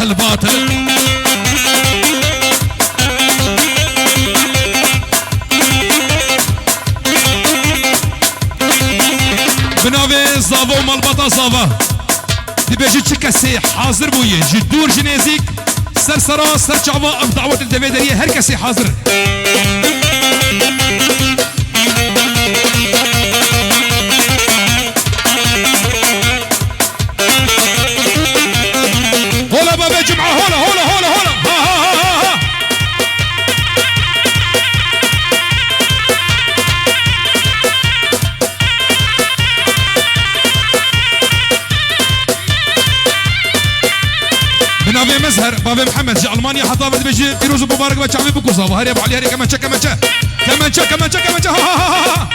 الباطل. بناوي زافو مالباطا صافا دي بيجي تشكسي حاضر بويه جدور جنازيك سر سرا سر شعبا ام دعوة الدفيدرية هر كسي حاضر. هولا بابا جمعة هولا هولا هولا هولا ها ها ها ها. بنابي مزهر بابا محمد جي المانيا حطابة بيجي فيروز مبارك بتشعبي بكو صابا هري ابو علي هري كمان شا كمان شا كمان شا كمان شا كمان شا ها ها ها.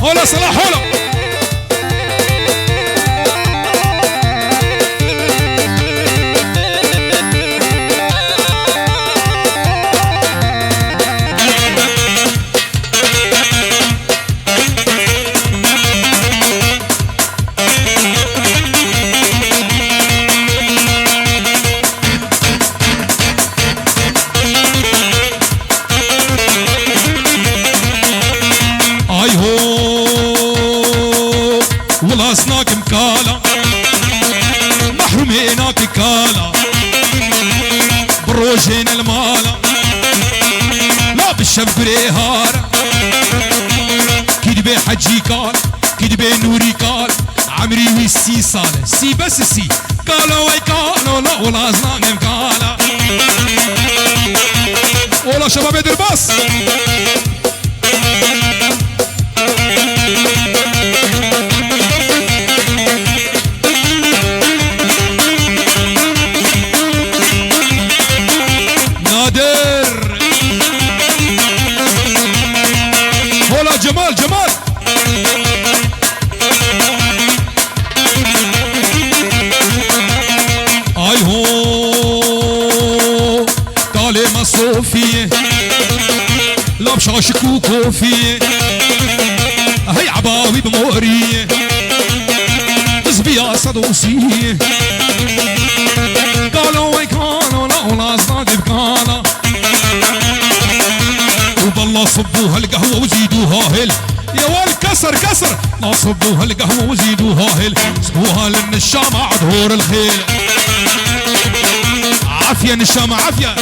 هولا صلاح هولا. ولاسناك مكالا محروميناك كالا بروجين المالا لا بالشف بريهارة كدبي حجي كال كدبي نوري كال عمري ويسي صالة سي بس سي كالا وي كالا لا ولاسناك مكالا ولا شباب درباس. جمال جمال اي هو كلمة صوفية لابش عشق كوفية هي عباوي بمورية زبيا صدوسية قالوا وي كانوا لا ولا صادق بكانا وبالله صبوها القهوة وزيدوها هل يا وال كسر كسر لا صبوها القهوة وزيدوها هل صبوها للنشامة عدهور الخيل عافية نشامة عافية.